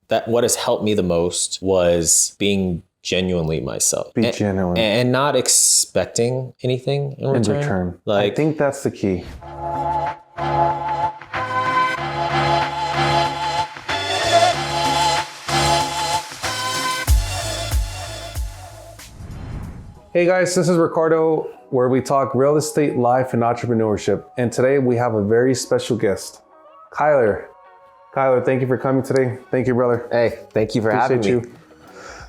what has helped me the most was being genuinely myself. Be genuine. And not expecting anything in return. I think that's the key. Hey guys, this is Ricardo, where we talk real estate, life, and entrepreneurship. And today we have a very special guest, Kyler. Kyler, thank you for coming today. Thank you, brother. Hey, thank you for having me.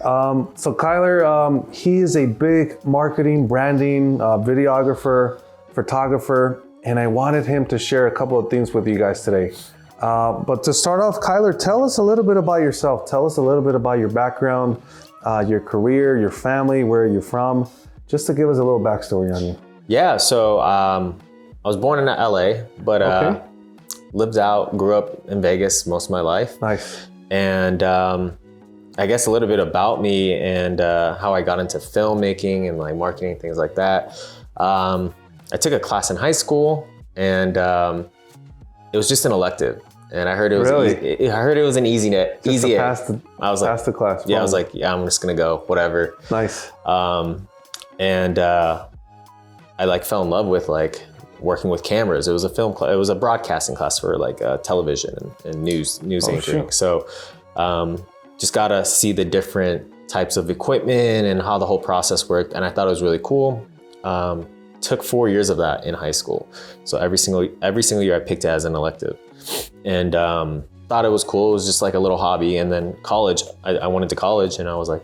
So Kyler, he is a big marketing, branding, videographer, photographer, and I wanted him to share a couple of things with you guys today. But to start off, Kyler, tell us a little bit about yourself. Tell us a little bit about your background, your career, your family, where you're from, just to give us a little backstory on you. Yeah, so I was born in LA, but grew up in Vegas most of my life. Nice. And I guess a little bit about me and how I got into filmmaking and like marketing, things like that. I took a class in high school, and it was just an elective. And I heard it was really? I heard it was an easy net. Just easy. Pass the class. Yeah, I was like, yeah, I'm just gonna go, whatever. Nice. And I like fell in love with like working with cameras. It was a film class. It was a broadcasting class for like television and news anchoring. Shoot. So just got to see the different types of equipment and how the whole process worked. And I thought it was really cool. Took 4 years of that in high school. So every single year I picked it as an elective, and thought it was cool. It was just like a little hobby. And then college, I went into college, and I was like,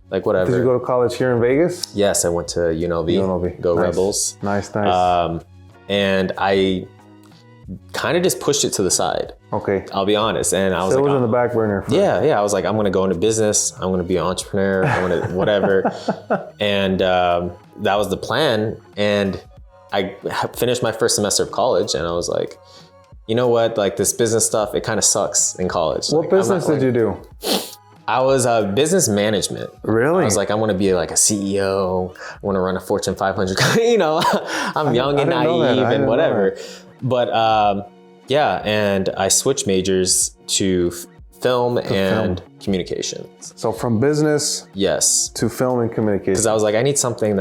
like whatever. Did you go to college here in Vegas? Yes, I went to UNLV. Go nice. Rebels. Nice. And I kind of just pushed it to the side. Okay. I'll be honest. And I was so like, it was on the back burner. Yeah. I was like, I'm going to go into business. I'm going to be an entrepreneur. I'm going to whatever. And that was the plan. And I finished my first semester of college, and I was like, you know what? Like this business stuff, it kind of sucks in college. What business did you do? I was business management. Really? I was like, I want to be like a CEO. I want to run a Fortune 500. I'm young and naive and whatever. But and I switched majors to film and communications. So from business, yes, to film and communication. Because I was like, I need something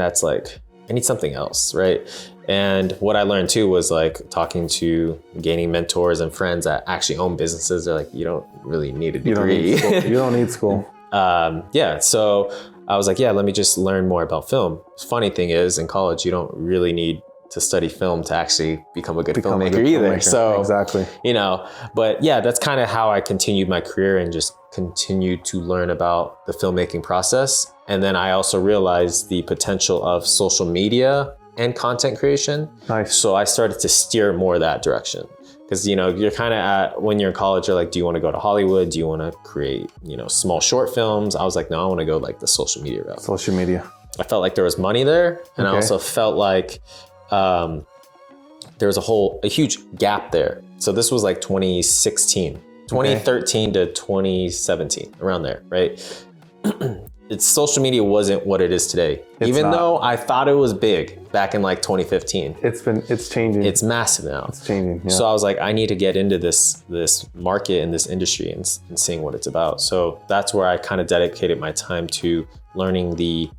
else, right? And what I learned too was like gaining mentors and friends that actually own businesses. They're like, you don't really need a degree. You don't need school. So I was like, let me just learn more about film. Funny thing is, in college, you don't really need to study film to actually become a good filmmaker either. So exactly. But yeah, that's kind of how I continued my career and just continued to learn about the filmmaking process. And then I also realized the potential of social media and content creation. Nice. So I started to steer more that direction. Because, you're kind of when you're in college, you're like, do you want to go to Hollywood? Do you want to create, small short films? I was like, no, I want to go like the social media route. Social media. I felt like there was money there. And I also felt like there was a huge gap there. So this was like 2013 to 2017, around there, right? Social media wasn't what it is today. Even though I thought it was big back in like 2015. It's changing. It's massive now. It's changing. Yeah. So I was like, I need to get into this market and this industry and seeing what it's about. So that's where I kind of dedicated my time to learning the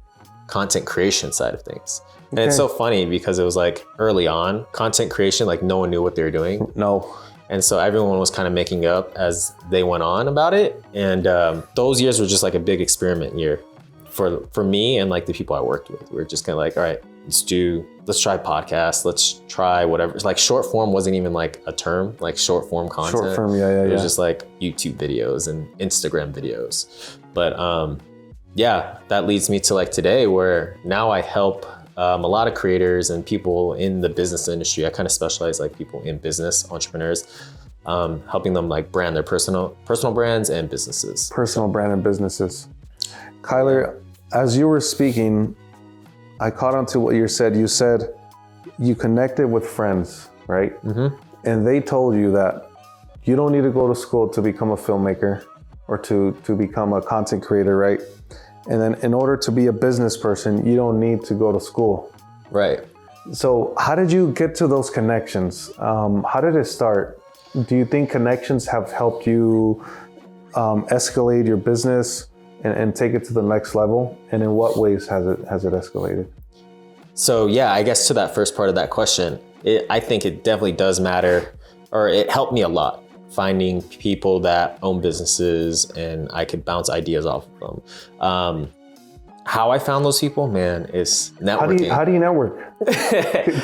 content creation side of things. And it's so funny because it was like early on, content creation, like no one knew what they were doing. No. And so everyone was kind of making up as they went on about it. And those years were just like a big experiment year for me and like the people I worked with. We were just kind of like, all right, let's try podcasts. Let's try whatever. It's like short form wasn't even like a term, like short form content. Short form, yeah. It was just like YouTube videos and Instagram videos. But that leads me to like today, where now I help a lot of creators and people in the business industry. I kind of specialize like people in business, entrepreneurs, helping them like brand their personal brands and businesses. Personal brand and businesses. Kyler, as you were speaking, I caught on to what you said. You said you connected with friends, right? Mm-hmm. And they told you that you don't need to go to school to become a filmmaker or to become a content creator, right? And then in order to be a business person, you don't need to go to school. Right. So how did you get to those connections? How did it start? Do you think connections have helped you escalate your business and take it to the next level? And in what ways has it escalated? So yeah, I guess to that first part of that question, I think it definitely does matter, or it helped me a lot, finding people that own businesses and I could bounce ideas off of them. How I found those people, man, is networking. How do you network?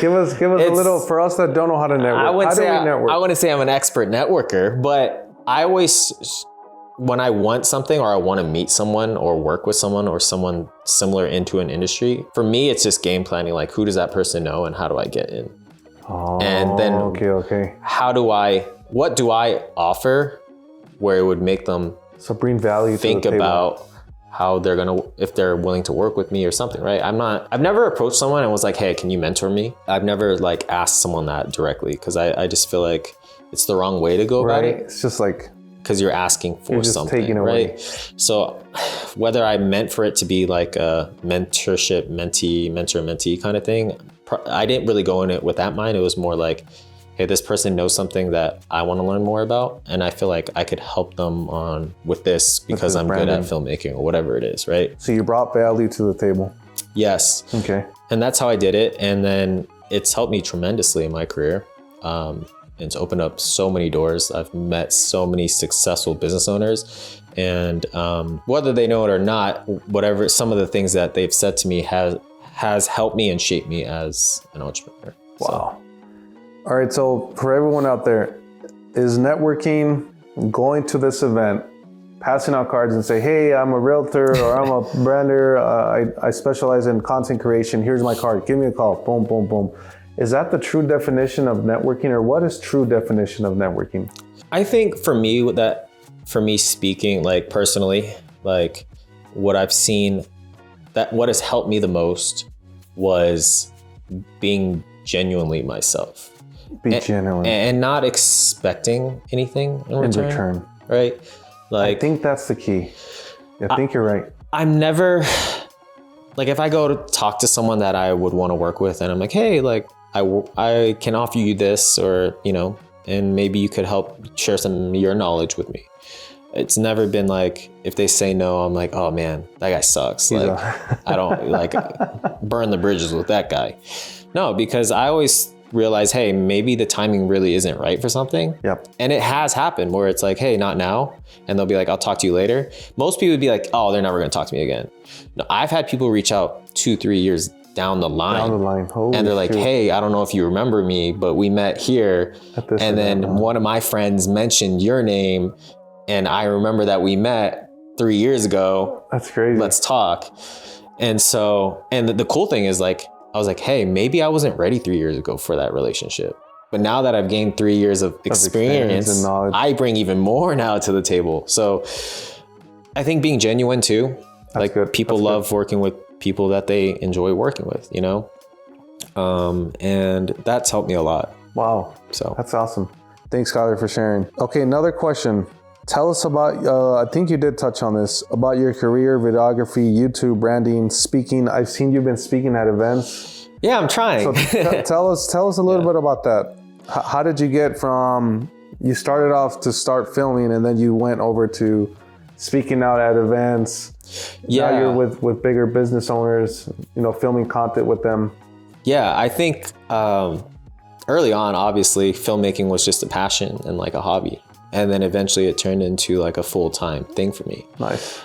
give us a little, for us that don't know how to network. I wouldn't say I'm an expert networker, but I always, when I want something or I want to meet someone or work with someone or someone similar into an industry, for me, it's just game planning. Like, who does that person know and how do I get in? Oh, and then okay. What do I offer where it would make them bring value think to the table. about how they're gonna, if they're willing to work with me or something, right? I've never approached someone and was like, hey, can you mentor me? I've never like asked someone that directly because I just feel like it's the wrong way to go about it. It's just like, because you're asking for something, taking away. Right? So whether I meant for it to be like a mentorship, mentor-mentee kind of thing, I didn't really go in it with that mind. It was more like, hey, this person knows something that I want to learn more about, and I feel like I could help them with this because I'm good at filmmaking or whatever it is, right? So you brought value to the table. Yes. Okay. And that's how I did it. And then it's helped me tremendously in my career. It's opened up so many doors. I've met so many successful business owners, and whether they know it or not, whatever, some of the things that they've said to me has helped me and shaped me as an entrepreneur. Wow. So. All right, so for everyone out there, is networking, going to this event, passing out cards and say, hey, I'm a realtor or I'm a brander, I specialize in content creation, here's my card, give me a call, boom, boom, boom. Is that the true definition of networking, or what is true definition of networking? I think for me speaking, like personally, like what I've seen, that what has helped me the most was being genuinely myself. Be genuine. And not expecting anything in return. Right? Like, I think that's the key. I think you're right. I'm never, like if I go to talk to someone that I would want to work with and I'm like, hey, like I can offer you this, or, you know, and maybe you could help share some of your knowledge with me. It's never been like, if they say no, I'm like, oh man, that guy sucks. Like, I don't like burn the bridges with that guy. No, because I always realize, hey, maybe the timing really isn't right for something. Yep. And it has happened where it's like, hey, not now. And they'll be like, I'll talk to you later. Most people would be like, oh, they're never going to talk to me again. No, I've had people reach out 2-3 years down the line. Holy and they're like, hey, I don't know if you remember me, but we met here. And then one of my friends mentioned your name. And I remember that we met 3 years ago. That's crazy. Let's talk. And so, and the cool thing is like, I was like, hey, maybe I wasn't ready 3 years ago for that relationship. But now that I've gained 3 years of experience and knowledge, I bring even more now to the table. So I think being genuine too. That's like good. People love working with people that they enjoy working with, you know? And that's helped me a lot. Wow. So that's awesome. Thanks, Kyler, for sharing. Okay, another question. Tell us about, I think you did touch on this, about your career, videography, YouTube, branding, speaking. I've seen you've been speaking at events. Yeah, I'm trying. So tell us a little bit about that. How did you get from, you started off to start filming and then you went over to speaking out at events. Yeah. Now you're with bigger business owners, you know, filming content with them. Yeah, I think early on, obviously, filmmaking was just a passion and like a hobby. And then eventually it turned into like a full-time thing for me. Nice.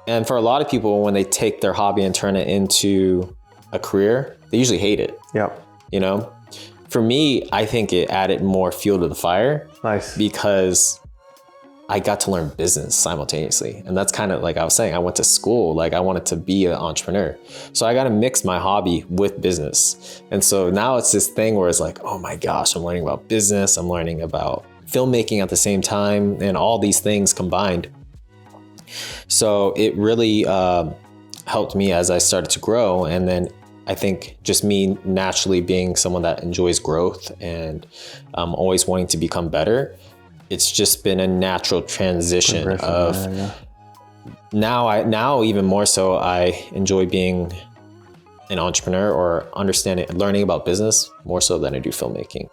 And for a lot of people, when they take their hobby and turn it into a career, they usually hate it. Yeah. You know, for me, I think it added more fuel to the fire. Nice. Because I got to learn business simultaneously. And that's kind of like I was saying, I went to school, like I wanted to be an entrepreneur. So I got to mix my hobby with business. And so now it's this thing where it's like, oh my gosh, I'm learning about business. I'm learning about filmmaking at the same time, and all these things combined. So it really helped me as I started to grow. And then I think just me naturally being someone that enjoys growth and always wanting to become better, it's just been a natural transition of now even more so I enjoy being an entrepreneur or learning about business more so than I do filmmaking.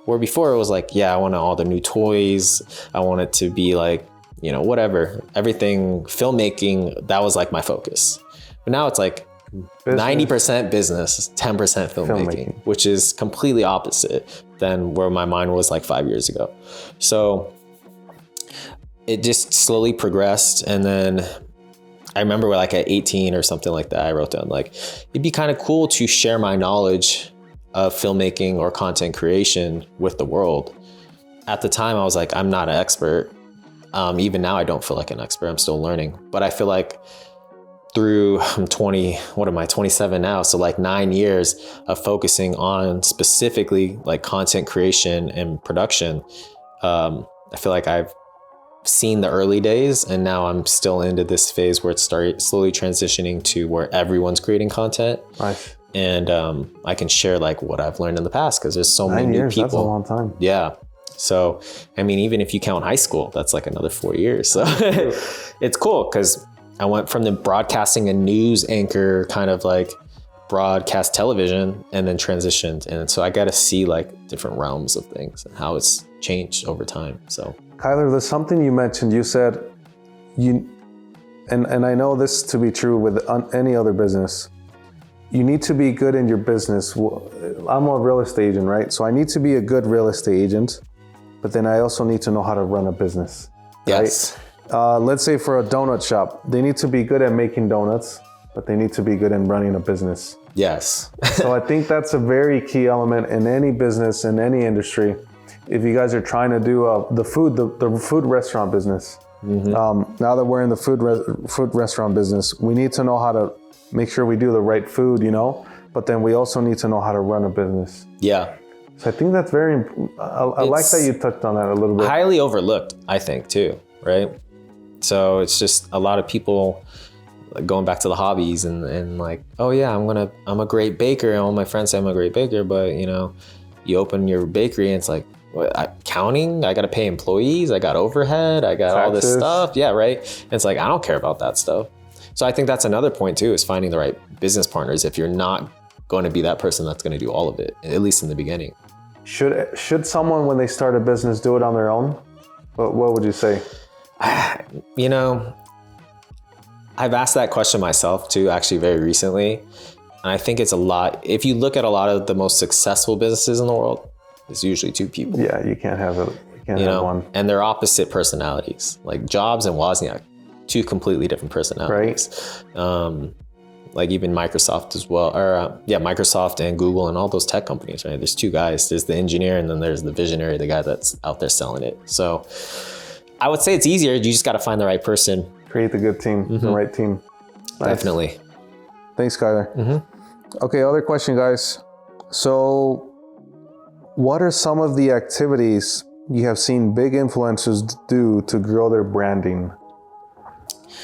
Where before it was like, yeah, I wanted all the new toys. I want it to be like, whatever, everything filmmaking, that was like my focus. But now it's like 90% business, 10% filmmaking, which is completely opposite than where my mind was like 5 years ago. So it just slowly progressed. And then I remember like at 18 or something like that, I wrote down like, it'd be kind of cool to share my knowledge of filmmaking or content creation with the world. At the time, I was like, I'm not an expert. Even now, I don't feel like an expert. I'm still learning. But I feel like I'm 27 now. So like 9 years of focusing on specifically like content creation and production. I feel like I've seen the early days, and now I'm still into this phase where it started slowly transitioning to where everyone's creating content. Nice. And I can share like what I've learned in the past, because there's so many new people. That's a long time. Yeah. So, I mean, even if you count high school, that's like another 4 years. So it's cool because I went from the broadcasting and news anchor kind of like broadcast television and then transitioned. And so I got to see like different realms of things and how it's changed over time. So Kyler, there's something you mentioned. You said and I know this to be true with any other business. You need to be good in your business. I'm a real estate agent, right? So I need to be a good real estate agent, but then I also need to know how to run a business. yes. Right? Let's say for a donut shop, they need to be good at making donuts, but they need to be good in running a business. Yes. So I think that's a very key element in any business, in any industry. If you guys are trying to do the food restaurant business, now that we're in the food restaurant business, we need to know how to make sure we do the right food, but then we also need to know how to run a business. Yeah. So I think that's very, I like that you touched on that a little bit. Highly overlooked, I think, too, right? So it's just a lot of people like going back to the hobbies and like, oh yeah, I'm a great baker. And all my friends say I'm a great baker, but you open your bakery and it's like, counting, I got to pay employees, I got overhead, I got all this stuff. Yeah, right. And it's like, I don't care about that stuff. So I think that's another point too, is finding the right business partners if you're not going to be that person that's going to do all of it, at least in the beginning. Should someone, when they start a business, do it on their own? What would you say? I've asked that question myself too, actually very recently. And I think it's a lot. If you look at a lot of the most successful businesses in the world, it's usually two people. Yeah, you can't have it. You can't have one. And they're opposite personalities. Like Jobs and Wozniak, two completely different personalities. Right. Like even Microsoft as well, or Microsoft and Google and all those tech companies, right? There's two guys. There's the engineer and then there's the visionary, the guy that's out there selling it. So I would say it's easier. You just got to find the right person. Create the good team, the right team. Nice. Definitely. Thanks, Kyler. Okay, other question, guys. So what are some of the activities you have seen big influencers do to grow their branding?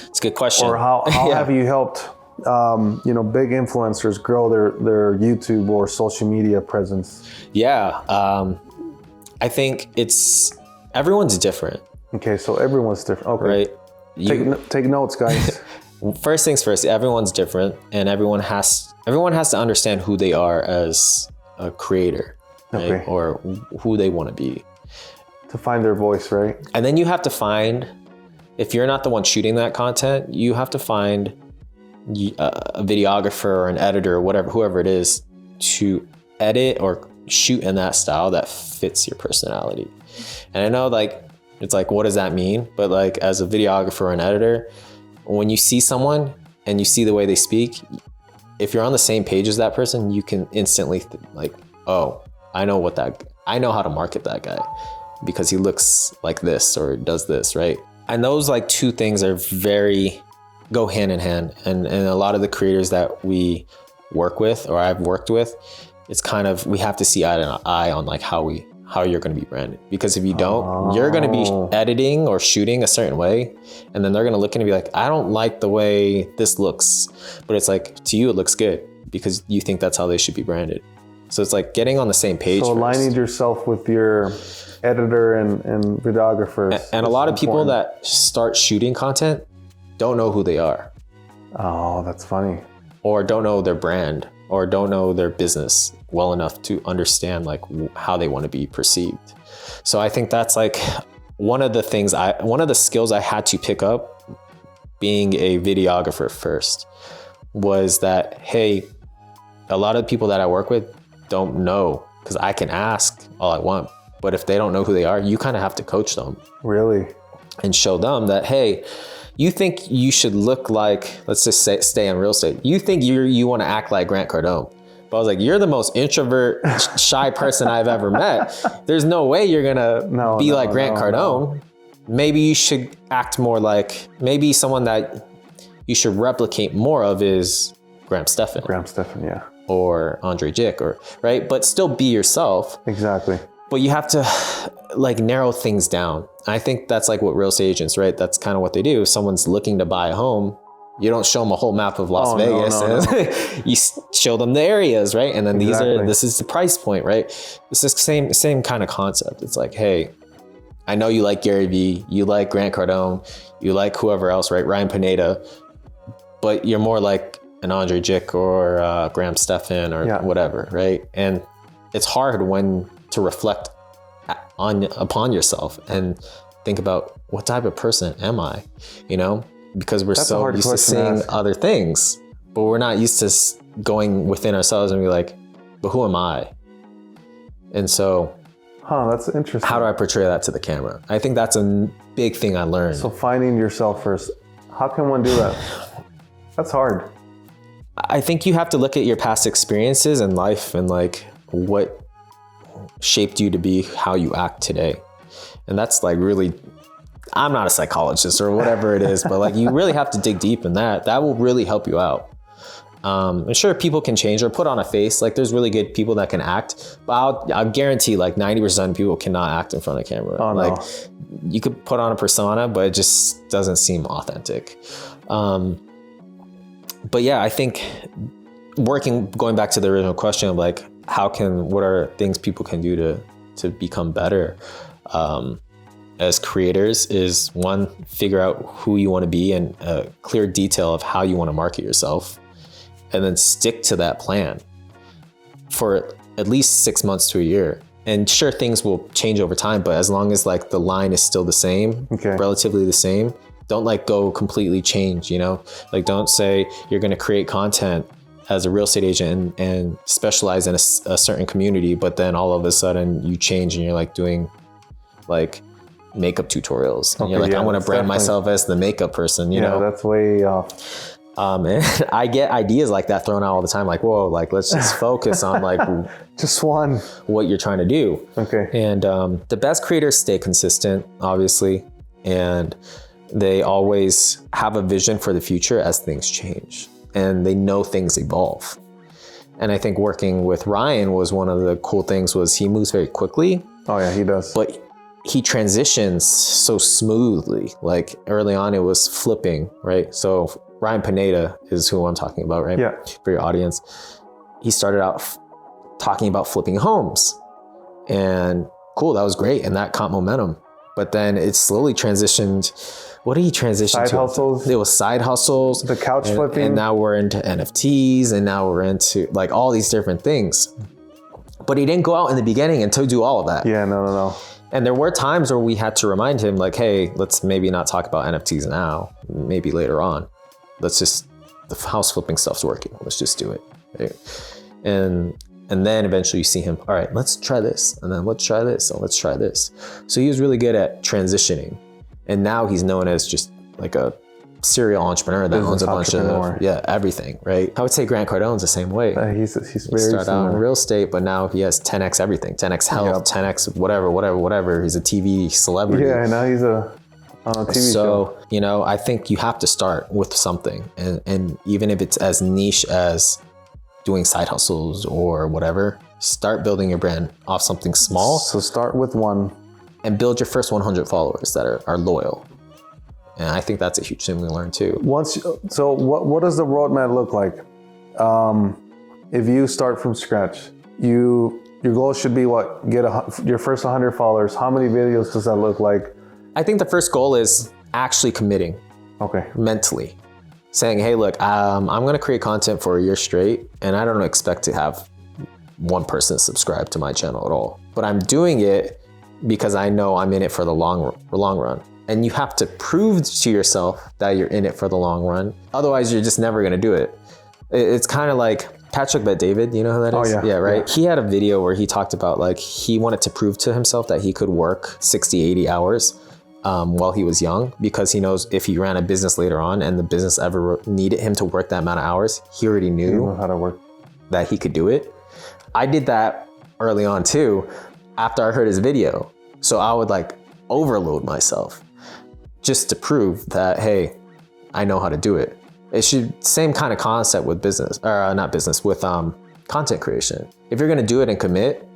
It's a good question. Or how have you helped big influencers grow their YouTube or social media presence? Yeah, I think everyone's different. Okay, so everyone's different. Okay, right. Take notes, guys. First things first, everyone's different, and everyone has to understand who they are as a creator, right? Or who they want to be. To find their voice, right? And then you have to find, if you're not the one shooting that content, you have to find a videographer or an editor or whoever it is to edit or shoot in that style that fits your personality. And I know it's like, what does that mean? But like as a videographer or an editor, when you see someone and you see the way they speak, if you're on the same page as that person, you can instantly oh, I know how to market that guy because he looks like this or does this, right? And those two things are go hand in hand. And a lot of the creators that we work with or I've worked with, it's kind of, we have to see eye to eye on how you're going to be branded. Because if you don't, you're going to be editing or shooting a certain way. And then they're going to look and be like, I don't like the way this looks. But it's like, to you, it looks good because you think that's how they should be branded. So it's like getting on the same page. So aligning yourself with your editor and videographers. And a lot of people that start shooting content don't know who they are. Oh, that's funny. Or don't know their brand or don't know their business well enough to understand how they want to be perceived. So I think that's one of the skills I had to pick up being a videographer first was that, hey, a lot of people that I work with don't know, because I can ask all I want, but if they don't know who they are, you kind of have to coach them. Really? And show them that, hey, you think you should look like, let's just say, stay in real estate. You think you want to act like Grant Cardone. But I was like, you're the most introvert, shy person I've ever met. There's no way you're gonna be like Grant Cardone. Maybe you should act more like, maybe someone that you should replicate more of is Graham Stephan. Graham Stephan, yeah. Or Andre Jick, or right, but still be yourself. Exactly. But you have to like narrow things down. I think that's like what real estate agents, right? That's kind of what they do. If someone's looking to buy a home, you don't show them a whole map of Las Vegas. No. You show them the areas, right? And then this is the price point, right? It's the same kind of concept. It's like, hey, I know you like Gary Vee, you like Grant Cardone, you like whoever else, right? Ryan Pineda, but you're more like an Andre Jick or Graham Stephan or whatever, right? And it's hard to reflect upon yourself and think about, what type of person am I, because we're so used to seeing other things, but we're not used to going within ourselves and be like, but who am I? And so, that's interesting. How do I portray that to the camera? I think that's a big thing I learned. So finding yourself first, how can one do that? That's hard. I think you have to look at your past experiences in life and like what shaped you to be how you act today. And that's like really, I'm not a psychologist or whatever it is, but like you really have to dig deep in that. That will really help you out. I'm sure people can change or put on a face. Like there's really good people that can act, but I'll guarantee like 90% of people cannot act in front of camera. Oh, like you could put on a persona, but it just doesn't seem authentic. But yeah, I think going back to the original question of like, what are things people can do to become better as creators is, one, figure out who you want to be and a clear detail of how you want to market yourself, and then stick to that plan for at least 6 months to a year. And sure, things will change over time, but as long as like the line is still the same, relatively the same, don't like go completely change, like don't say you're going to create content as a real estate agent and specialize in a certain community, but then all of a sudden you change and you're like doing like makeup tutorials. And you're like, I want to brand myself as the makeup person, you know? That's way off. And I get ideas like that thrown out all the time. Like, whoa, like let's just focus on like just one, what you're trying to do. Okay. And the best creators stay consistent, obviously. And they always have a vision for the future as things change. And they know things evolve. And I think working with Ryan was one of the cool things was he moves very quickly. Oh yeah, he does. But he transitions so smoothly. Like early on it was flipping, right? So Ryan Pineda is who I'm talking about, right? Yeah. For your audience. He started out talking about flipping homes. And cool, that was great. And that caught momentum. But then it slowly transitioned. What did he transition to? Side hustles. It was side hustles. The couch flipping. And now we're into NFTs, and now we're into like all these different things. But he didn't go out in the beginning and to do all of that. Yeah, no. And there were times where we had to remind him like, hey, let's maybe not talk about NFTs now, maybe later on. Let's just, the house flipping stuff's working. Let's just do it. Right? And then eventually you see him, all right, let's try this. And then let's try this. And let's try this. So he was really good at transitioning. And now he's known as just like a serial entrepreneur that owns a bunch of everything, right? I would say Grant Cardone's the same way. He's very started out in real estate, but now he has 10x everything, 10x health, 10x whatever. He's a TV celebrity. Yeah, now he's on a TV show. So, I think you have to start with something. And even if it's as niche as doing side hustles or whatever, start building your brand off something small. So start with one. And build your first 100 followers that are loyal. And I think that's a huge thing we learn too. So what does the roadmap look like? If you start from scratch, your goal should be what? Get your first 100 followers. How many videos does that look like? I think the first goal is actually committing. Okay. Mentally. Saying, hey, look, I'm going to create content for a year straight, and I don't expect to have one person subscribe to my channel at all. But I'm doing it because I know I'm in it for the long run. And you have to prove to yourself that you're in it for the long run. Otherwise, you're just never gonna do it. It's kind of like Patrick Bet-David, you know who that is? Oh, yeah. Right? Yeah. He had a video where he talked about like, he wanted to prove to himself that he could work 60, 80 hours while he was young, because he knows if he ran a business later on and the business ever needed him to work that amount of hours, he already knew how to work, that he could do it. I did that early on too, after I heard his video. So I would like overload myself just to prove that, hey, I know how to do it. It should, same kind of concept with business, or not business, with content creation. If you're gonna do it and commit,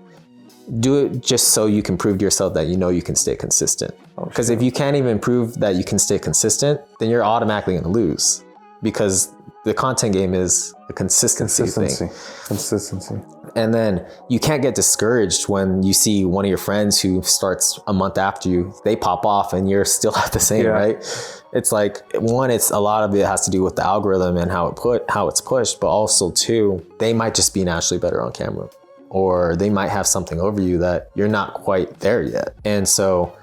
do it just so you can prove to yourself that you know you can stay consistent. Because if you can't even prove that you can stay consistent, then you're automatically gonna lose, because the content game is a consistency thing. Consistency. And then you can't get discouraged when you see one of your friends who starts a month after you, they pop off and you're still at the same, right? It's like, one, it's a lot of it has to do with the algorithm and how it's pushed, but also two, they might just be naturally better on camera, or they might have something over you that you're not quite there yet. And so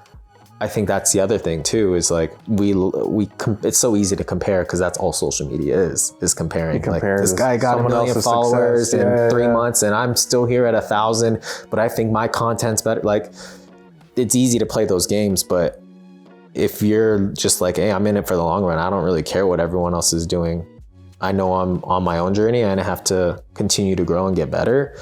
I think that's the other thing too, is like it's so easy to compare, because that's all social media is comparing. Like, this guy got 1 million followers in 3 months and I'm still here at 1,000, but I think my content's better. Like, it's easy to play those games, but if you're just like, hey, I'm in it for the long run, I don't really care what everyone else is doing. I know I'm on my own journey and I have to continue to grow and get better.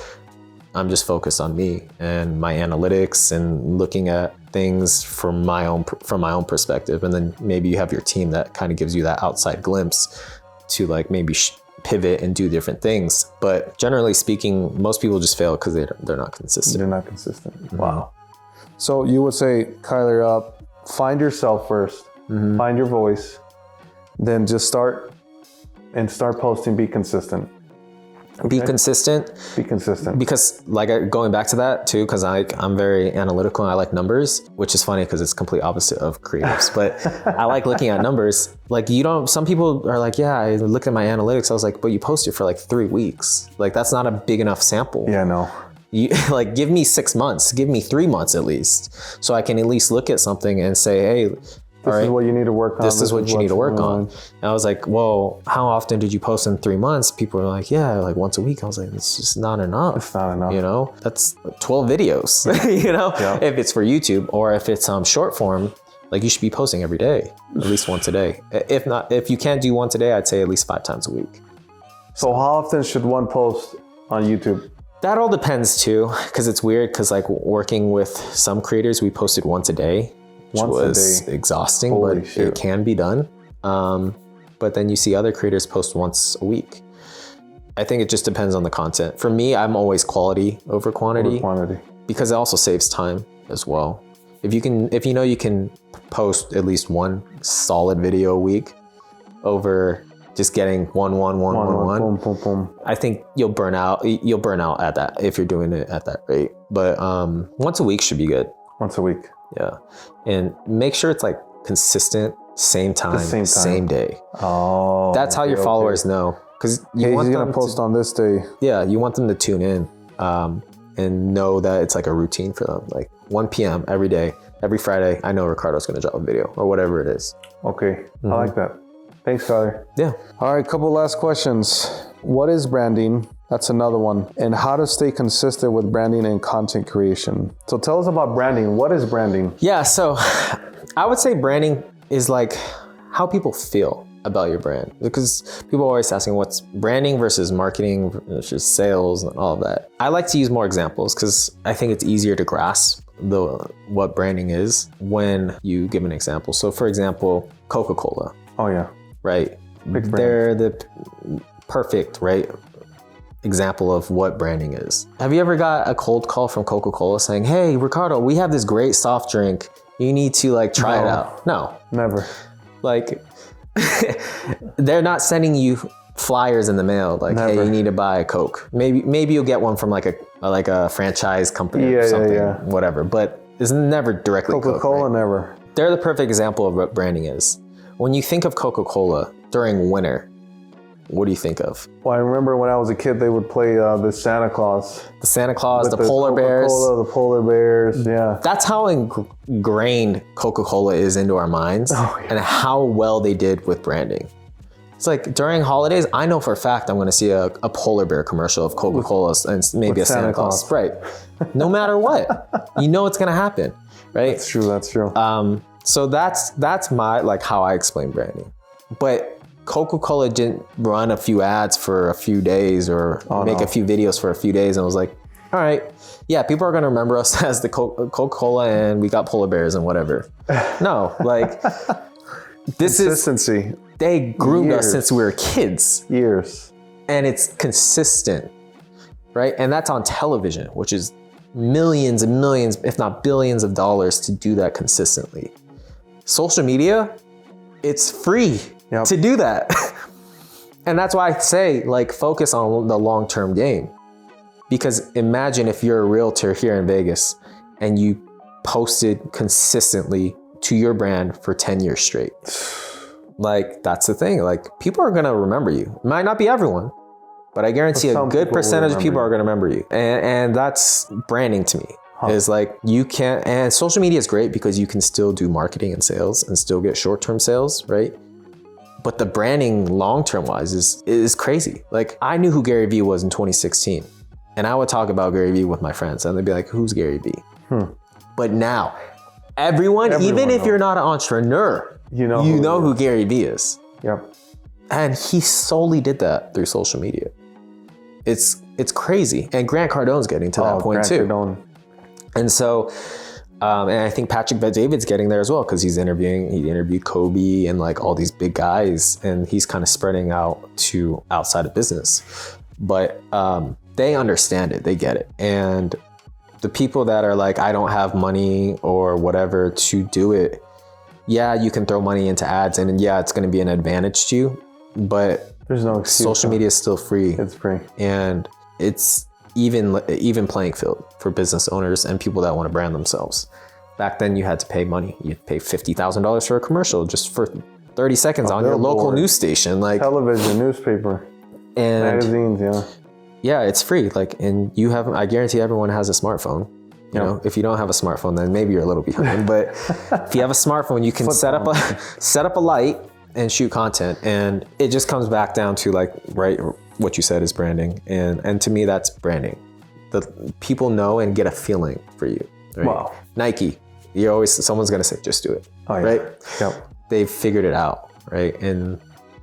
I'm just focused on me and my analytics and looking at things from my own perspective. And then maybe you have your team that kind of gives you that outside glimpse to like maybe pivot and do different things. But generally speaking, most people just fail because they're not consistent. They're not consistent. Mm-hmm. Wow. So you would say, Kyler, find yourself first, find your voice, then just start posting, be consistent. Okay. Be consistent. Be consistent. Because like going back to that too, because I'm very analytical and I like numbers, which is funny because it's complete opposite of creatives. But I like looking at numbers. Like some people are like, yeah, I look at my analytics. I was like, but you posted for like 3 weeks. Like, that's not a big enough sample. Yeah, no. You like, give me 6 months, give me 3 months at least, so I can at least look at something and say, hey, this is what you need to work on. This is what you need to work on. And I was like, well, how often did you post in 3 months? People were like, yeah, like once a week. I was like, it's just not enough. It's not enough. You know, that's 12 videos, you know, if it's for YouTube, or if it's short form, like you should be posting every day, at least once a day. If you can't do once a day, I'd say at least 5 times a week. So how often should one post on YouTube? That all depends too, because it's weird, because like working with some creators, we posted once a day. Which was exhausting, Holy but shit. It can be done. But then you see other creators post once a week. I think it just depends on the content. For me, I'm always quality over quantity. Because it also saves time as well. If you know you can post at least one solid video a week over just getting one, boom, boom, boom. I think you'll burn out. You'll burn out at that if you're doing it at that rate. But once a week should be good. Once a week. Yeah. And make sure it's like consistent, same time, same day. Oh. That's how your followers know. Because you want them to post on this day. Yeah, you want them to tune in and know that it's like a routine for them. Like 1 p.m. every day, every Friday, I know Ricardo's going to drop a video or whatever it is. Okay. I like that. Thanks, Kyler. Yeah. All right, couple last questions. What is branding? That's another one. And how to stay consistent with branding and content creation. So tell us about branding. What is branding? Yeah, so I would say branding is like how people feel about your brand. Because people are always asking what's branding versus marketing versus sales and all of that. I like to use more examples because I think it's easier to grasp what branding is when you give an example. So for example, Coca-Cola. Oh yeah. Right? They're the perfect, right, example of what branding is. Have you ever got a cold call from Coca-Cola saying, hey, Ricardo, we have this great soft drink. You need to like try it out. No. Never. Like, they're not sending you flyers in the mail like, hey, you need to buy a Coke. Maybe you'll get one from like a franchise company or something, whatever. But it's never directly Coca-Cola. Coke, right? Never. They're the perfect example of what branding is. When you think of Coca-Cola during winter, what do you think of? Well, I remember when I was a kid, they would play the Santa Claus. The Santa Claus, With the polar bears. The polar bears, yeah. That's how ingrained Coca-Cola is into our minds, and how well they did with branding. It's like during holidays, I know for a fact I'm going to see a polar bear commercial of Coca-Cola and maybe a Santa Claus. Right. No matter what, you know it's going to happen, right? That's true. That's true. So that's my, like, how I explain branding. But Coca-Cola didn't run a few ads for a few days or make a few videos for a few days and was like, all right, yeah, people are going to remember us as the Coca-Cola and we got polar bears and whatever. No, like, this Consistency. They groomed us since we were kids. Years. And it's consistent, right? And that's on television, which is millions and millions, if not billions of dollars to do that consistently. Social media, it's free to do that. And that's why I say, like, focus on the long-term game. Because imagine if you're a realtor here in Vegas and you posted consistently to your brand for 10 years straight. Like, that's the thing. Like, people are going to remember you. It might not be everyone, but I guarantee a good percentage of people are going to remember you. And that's branding to me. Is like, you can't, and social media is great because you can still do marketing and sales and still get short-term sales, right? But the branding long-term wise is crazy. Like, I knew who Gary Vee was in 2016, and I would talk about Gary Vee with my friends and they'd be like, who's Gary Vee? But now, everyone even if you're not an entrepreneur, you know who Gary Vee is. Yep. And he solely did that through social media. It's crazy. And Grant Cardone's getting to that point too. Cardone. And so, and I think Patrick Bet-David's getting there as well, because he interviewed Kobe and like all these big guys, and he's kind of spreading out to outside of business. But they understand it, they get it. And the people that are like, I don't have money or whatever to do it, yeah, you can throw money into ads and yeah, it's going to be an advantage to you, but there's no excuse. Social media is still free. It's free. And it's even playing field for business owners and people that want to brand themselves. Back then you had to pay money. You'd pay $50,000 for a commercial just for 30 seconds on your local news station, like television, newspaper, and magazines. Yeah, it's free. Like, and I guarantee everyone has a smartphone. You know, if you don't have a smartphone, then maybe you're a little behind. But if you have a smartphone, you can set up a light and shoot content. And it just comes back down to, like, right, what you said is branding. And to me, that's branding. The people know and get a feeling for you. Right? Wow. Nike, someone's gonna say, just do it. Right? Yep. They've figured it out, right? And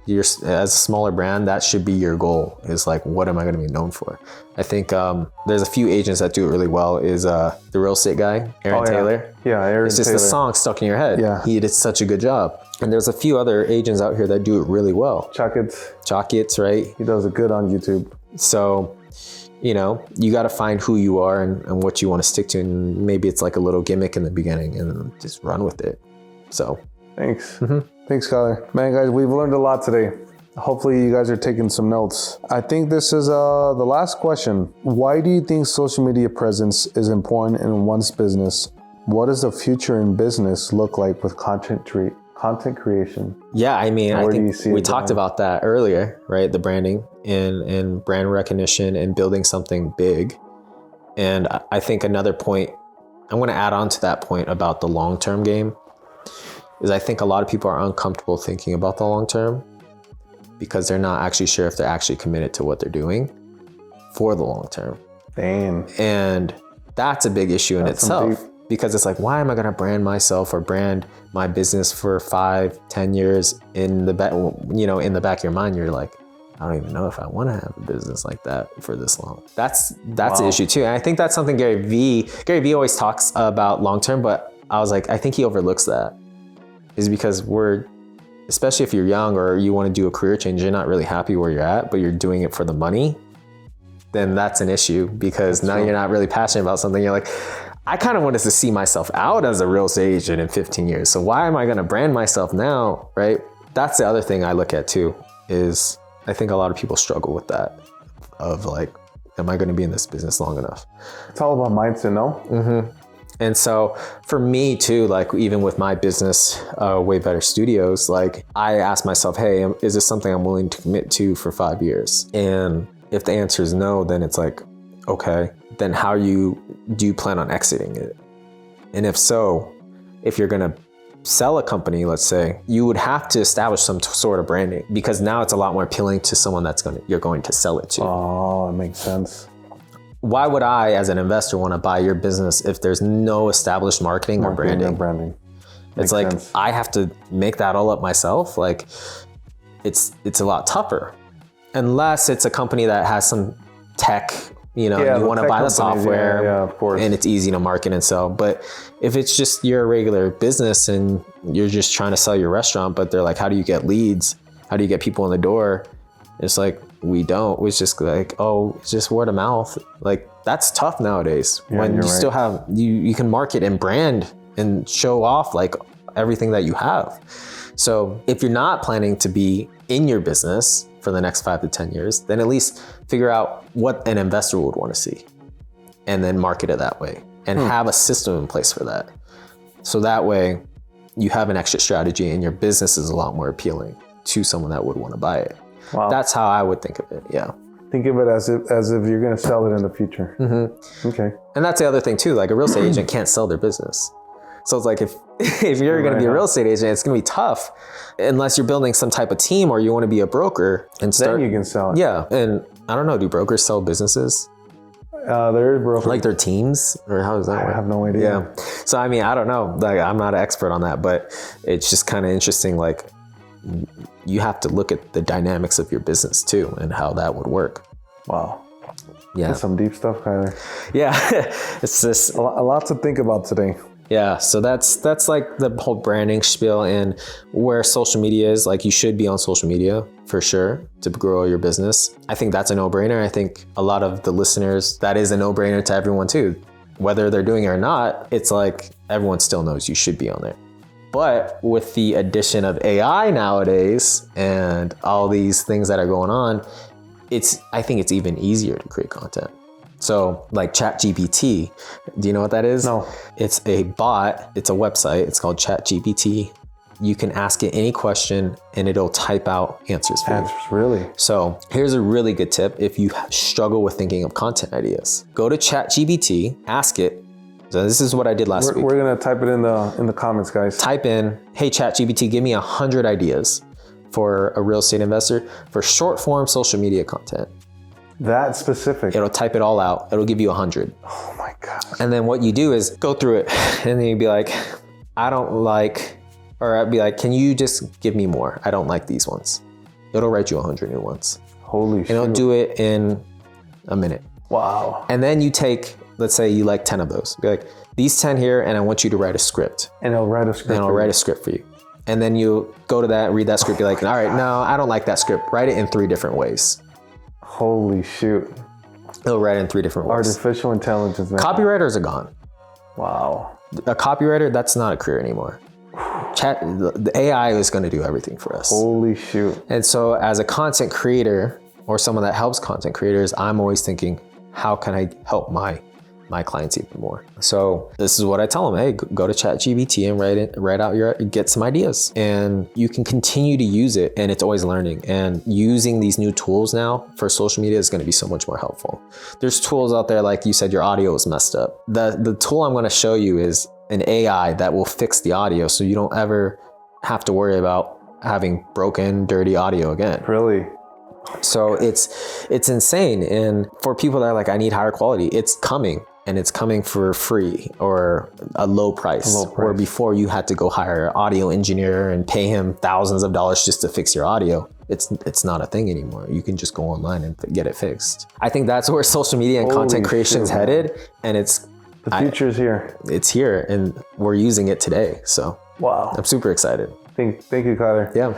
as a smaller brand, that should be your goal, is like, what am I going to be known for? I think there's a few agents that do it really well, is the real estate guy, Aaron Taylor. Yeah, Aaron It's just Taylor. the song stuck in your head. Yeah. He did such a good job. And there's a few other agents out here that do it really well. Chalkits, right? He does it good on YouTube. So, you got to find who you are and what you want to stick to. And maybe it's like a little gimmick in the beginning and just run with it. So. Thanks. Thanks, Kyler. Man, guys, we've learned a lot today. Hopefully you guys are taking some notes. I think this is the last question. Why do you think social media presence is important in one's business? What does the future in business look like with content creation? Yeah, I mean, I think we talked about that earlier, right? The branding and brand recognition and building something big. And I think another point, I'm going to add on to that point about the long-term game, is I think a lot of people are uncomfortable thinking about the long term because they're not actually sure if they're actually committed to what they're doing for the long term. Damn. And that's a big issue in itself, because it's like, why am I going to brand myself or brand my business for 5-10 years? In the back, in the back of your mind, you're like, I don't even know if I want to have a business like that for this long. That's an issue too. And I think that's something Gary Vee always talks about long term, but I was like, I think he overlooks that. Is because especially if you're young or you want to do a career change, you're not really happy where you're at, but you're doing it for the money, then that's an issue, because now you're not really passionate about something. You're like, I kind of wanted to see myself out as a real estate agent in 15 years. So why am I going to brand myself now, right? That's the other thing I look at too, is I think a lot of people struggle with that, of like, am I going to be in this business long enough? It's all about mindset, no? And so for me too, like even with my business, Way Better Studios, like I ask myself, hey, is this something I'm willing to commit to for 5 years? And if the answer is no, then it's like, okay, then do you plan on exiting it? And if so, if you're gonna sell a company, let's say, you would have to establish some sort of branding, because now it's a lot more appealing to someone you're going to sell it to. Oh, it makes sense. Why would I, as an investor, want to buy your business if there's no established marketing or branding? It's like sense. I have to make that all up myself. Like it's a lot tougher, unless it's a company that has some tech. You want to buy the software, of course, and it's easy to market and sell. But if it's just your regular business and you're just trying to sell your restaurant, but they're like, how do you get leads? How do you get people in the door? It's like, we don't. It's just like, oh, it's just word of mouth. Like that's tough nowadays. When you still have, you can market and brand and show off like everything that you have. So if you're not planning to be in your business for the next 5 to 10 years, then at least figure out what an investor would want to see and then market it that way and have a system in place for that. So that way you have an exit strategy and your business is a lot more appealing to someone that would want to buy it. Wow. That's how I would think of it. Yeah. Think of it as if you're going to sell it in the future. Mm-hmm. Okay. And that's the other thing too. Like a real estate agent can't sell their business. So it's like if you're going to be a real estate agent, it's going to be tough unless you're building some type of team or you want to be a broker and start. Then you can sell it. Yeah. And I don't know, do brokers sell businesses? There is brokers. Like their teams, or how does that work? I have no idea. Yeah. So I mean, I don't know. Like I'm not an expert on that, but it's just kind of interesting. Like you have to look at the dynamics of your business too and how that would work. Wow. Yeah. That's some deep stuff, Kyler. Yeah. It's just a lot to think about today. Yeah, so that's like the whole branding spiel and where social media is. Like you should be on social media for sure to grow your business. I think that's a no-brainer. I think a lot of the listeners, that is a no-brainer to everyone too. Whether they're doing it or not, it's like everyone still knows you should be on there. But with the addition of AI nowadays and all these things that are going on, I think it's even easier to create content. So like ChatGPT, do you know what that is? No. It's a bot, it's a website, it's called ChatGPT. You can ask it any question and it'll type out answers for you. Really? So here's a really good tip if you struggle with thinking of content ideas. Go to ChatGPT, ask it. So this is what I did last week. We're gonna type it in the comments, guys. Type in, hey ChatGPT, give me 100 ideas for a real estate investor for short form social media content. That specific. It'll type it all out. It'll give you 100. Oh my God. And then what you do is go through it and then you'd be like, I don't like, or I'd be like, can you just give me more? I don't like these ones. It'll write you 100 new ones. Holy shit. And it'll do it in a minute. Wow. And then you take, let's say you like 10 of those. Be like, these 10 here, and I want you to write a script. And it'll write a script. And it'll write a script for you. And then you go to that, read that script, be like, all right, no, I don't like that script. Write it in 3 different ways. Holy shoot. It'll write in 3 different ways. Artificial intelligence. Man. Copywriters are gone. Wow. A copywriter, that's not a career anymore. The AI is going to do everything for us. Holy shoot. And so as a content creator or someone that helps content creators, I'm always thinking, how can I help my clients even more? So this is what I tell them. Hey, go to ChatGPT and get some ideas, and you can continue to use it, and it's always learning. And using these new tools now for social media is going to be so much more helpful. There's tools out there, like you said, your audio is messed up. The tool I'm going to show you is an AI that will fix the audio, so you don't ever have to worry about having broken, dirty audio again. Really? So it's insane. And for people that are like, I need higher quality, it's coming. And it's coming for free or a low price. Where before you had to go hire an audio engineer and pay him thousands of dollars just to fix your audio. It's not a thing anymore. You can just go online and get it fixed. I think that's where social media and content creation is headed. And the future is here. It's here, and we're using it today. So wow, I'm super excited. Thank you, Kyler. Yeah.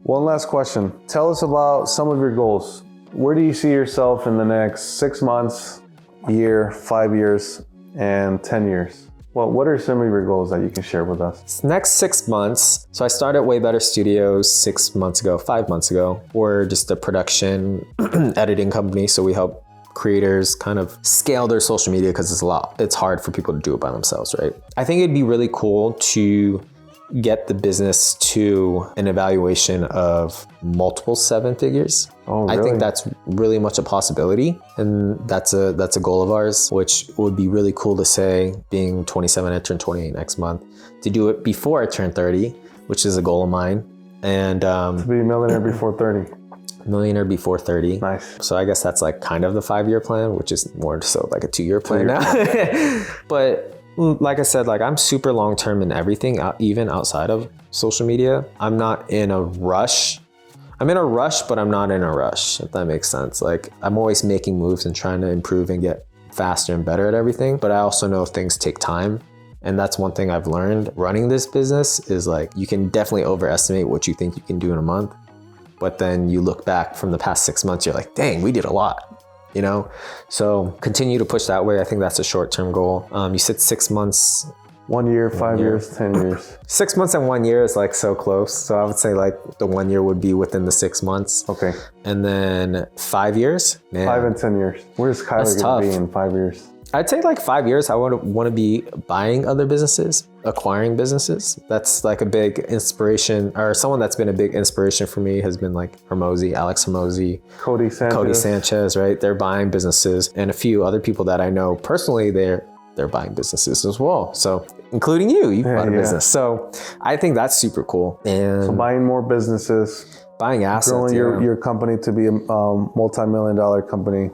One last question. Tell us about some of your goals. Where do you see yourself in the next 6 months, year, 5 years, and 10 years? Well, what are some of your goals that you can share with us? Next 6 months. So I started Way Better Studios 5 months ago. We're just a production editing company. So we help creators kind of scale their social media because it's hard for people to do it by themselves, right? I think it'd be really cool to get the business to an evaluation of multiple 7 figures. Oh, really? I think that's really much a possibility, and that's a goal of ours, which would be really cool to say, being 27, I turn 28 next month, to do it before I turn 30, which is a goal of mine. And to be a millionaire before 30. Millionaire before 30. Nice. So I guess that's like kind of the 5-year plan, which is more so like a 2-year plan now. But like I said, like I'm super long-term in everything, even outside of social media. I'm not in a rush. I'm in a rush, but I'm not in a rush, if that makes sense. Like I'm always making moves and trying to improve and get faster and better at everything. But I also know things take time. And that's one thing I've learned running this business is like, you can definitely overestimate what you think you can do in a month. But then you look back from the past 6 months, you're like, dang, we did a lot, you know? So continue to push that way. I think that's a short-term goal. You said 6 months. 1 year, 5 years, 10 years. 6 months and 1 year is like so close. So I would say like the 1 year would be within the 6 months. Okay. And then 5 years, man. 5 and 10 years. Where's Kyler going to be in 5 years? I'd say like 5 years, I would want to be buying other businesses, acquiring businesses. That's like a big inspiration, or someone that's been a big inspiration for me has been like Alex Hermosi, Cody Sanchez, right? They're buying businesses, and a few other people that I know personally, they're buying businesses as well. So including you bought a business. So I think that's super cool. And so buying more businesses, buying assets, growing your company to be a multi-million-dollar company.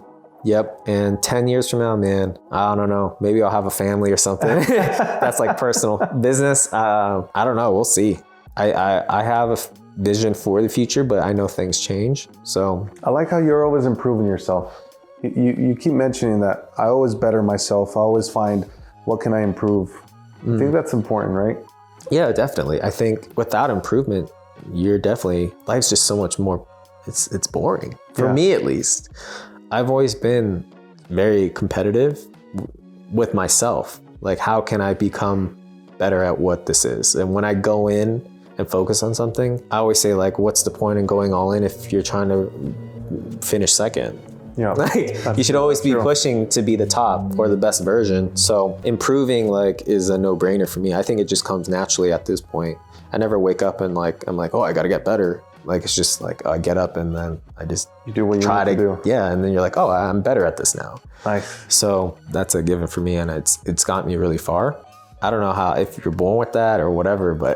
Yep. And 10 years from now, man, I don't know. Maybe I'll have a family or something. That's like personal. Business, I don't know. We'll see. I have a vision for the future, but I know things change. So I like how you're always improving yourself. You keep mentioning that. I always better myself. I always find, what can I improve? I think that's important, right? Yeah, definitely. I think without improvement, life's just so much more, it's boring. For me, at least. I've always been very competitive with myself. Like, how can I become better at what this is? And when I go in and focus on something, I always say, like, what's the point in going all in if you're trying to finish second? Yeah, like, you should always be pushing to be the top or the best version. So improving is a no-brainer for me. I think it just comes naturally at this point. I never wake up and I'm like, oh, I got to get better. Like, it's just like, I get up and then I just you do what you try to do. Yeah. And then you're like, oh, I'm better at this now. Nice. So that's a given for me. And it's gotten me really far. I don't know if you're born with that or whatever, but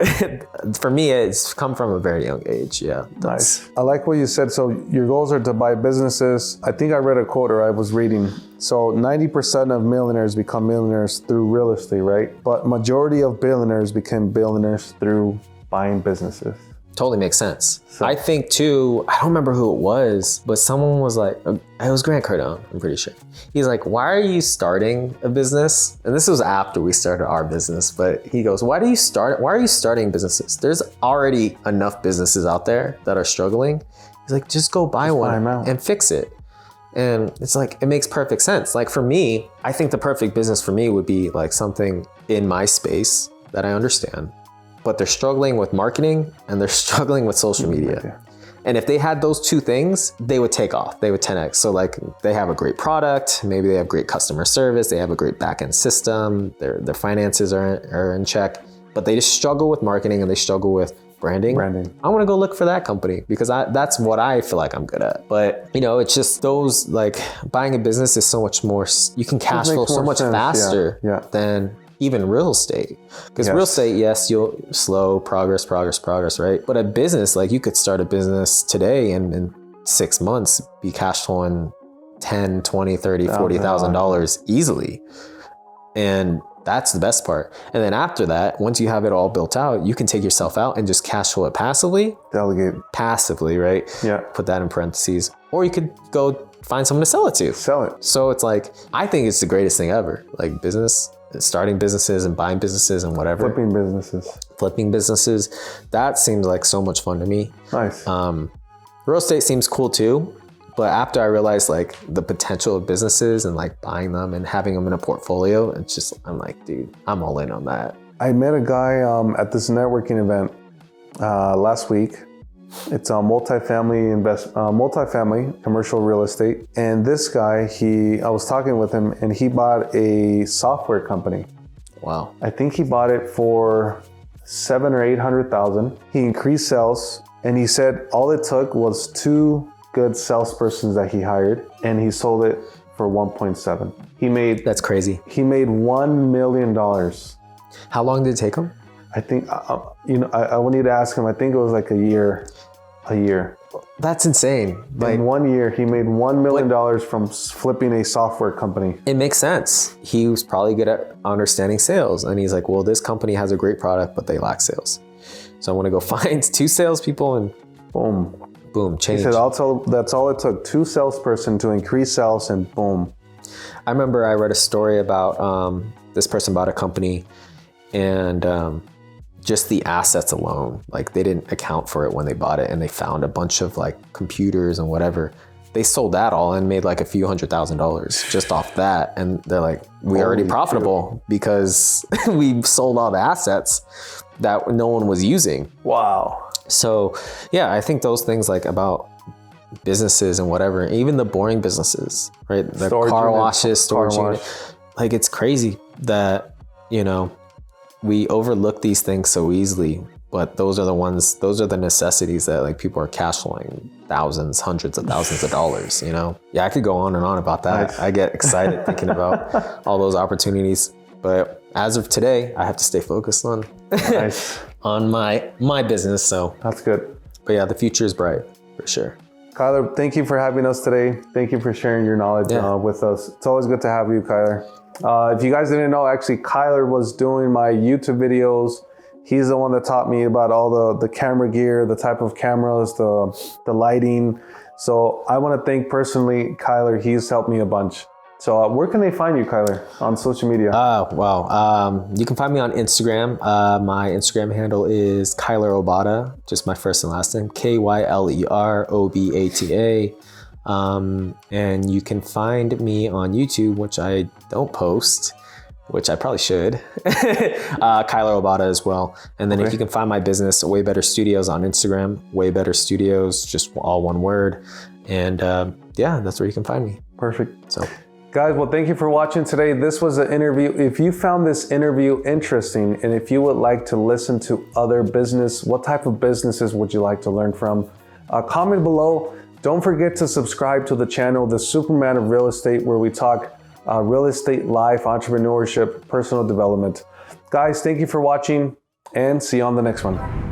for me, it's come from a very young age. Yeah. Nice. I like what you said. So your goals are to buy businesses. I think I read a quote, or I was reading. So 90% of millionaires become millionaires through real estate, right? But majority of billionaires become billionaires through buying businesses. Totally makes sense. So, I think too, I don't remember who it was, but someone was like, it was Grant Cardone, I'm pretty sure. He's like, why are you starting a business? And this was after we started our business, but he goes, why are you starting businesses? There's already enough businesses out there that are struggling. He's like, just go buy one and fix it. And it's like, it makes perfect sense. Like for me, I think the perfect business for me would be like something in my space that I understand, but they're struggling with marketing and they're struggling with social media. And if they had those two things, they would take off. They would 10x. So like they have a great product, maybe they have great customer service, they have a great back-end system, their finances are in check, but they just struggle with marketing and they struggle with branding. I want to go look for that company because that's what I feel like I'm good at. But it's just those, like, buying a business is so much more, you can cash flow so much faster than even real estate. Because real estate, yes, you'll slow progress, right? But a business, like you could start a business today and in 6 months be cash flowing $10, $20, $30, $40,000 easily. And that's the best part. And then after that, once you have it all built out, you can take yourself out and just cash flow it passively. Delegate. Passively, right? Yeah. Put that in parentheses. Or you could go find someone to sell it to. Sell it. So it's like, I think it's the greatest thing ever. Like starting businesses and buying businesses and whatever. Flipping businesses. That seems like so much fun to me. Nice. Real estate seems cool too. But after I realized like the potential of businesses and like buying them and having them in a portfolio, it's just, I'm like, dude, I'm all in on that. I met a guy at this networking event last week, It's a multifamily commercial real estate. And this guy, I was talking with him, and he bought a software company. Wow. I think he bought it for $700,000 or $800,000. He increased sales, and he said all it took was 2 good salespersons that he hired, and he sold it for 1.7. That's crazy. He made $1 million. How long did it take him? I think, I would need to ask him. I think it was like a year. That's insane. In 1 year, he made $1 million from flipping a software company. It makes sense. He was probably good at understanding sales. And he's like, well, this company has a great product, but they lack sales. So I want to go find 2 salespeople and boom, change. He said, that's all it took. 2 salesperson to increase sales, and boom. I remember I read a story about this person bought a company, and just the assets alone, like they didn't account for it when they bought it, and they found a bunch of like computers and whatever. They sold that all and made like a few $100,000 just off that. And they're like, we're already profitable because we sold all the assets that no one was using. Wow. So yeah, I think those things like about businesses and whatever, even the boring businesses, right? The car washes, storage unit. Like it's crazy that, we overlook these things so easily, but those are the necessities that like people are cash flowing thousands, hundreds of thousands of dollars, Yeah, I could go on and on about that. Nice. I get excited thinking about all those opportunities, but as of today, I have to stay focused on on my business. So that's good. But yeah, the future is bright for sure. Kyler, thank you for having us today. Thank you for sharing your knowledge with us. It's always good to have you, Kyler. If you guys didn't know, actually, Kyler was doing my YouTube videos. He's the one that taught me about all the camera gear, the type of cameras, the lighting. So I want to thank personally Kyler. He's helped me a bunch. So where can they find you, Kyler, on social media? You can find me on Instagram. My Instagram handle is Kyler Obata, just my first and last name, KYLEROBATA. And you can find me on YouTube, which I don't post, which I probably should, Kyler Obata as well. And then if you can find my business, Way Better Studios on Instagram, Way Better Studios, just all one word. And that's where you can find me. Perfect. So, guys, well, thank you for watching today. This was an interview. If you found this interview interesting, and if you would like to listen to other business, what type of businesses would you like to learn from? Comment below. Don't forget to subscribe to the channel, The Superman of Real Estate, where we talk real estate, life, entrepreneurship, personal development. Guys, thank you for watching, and see you on the next one.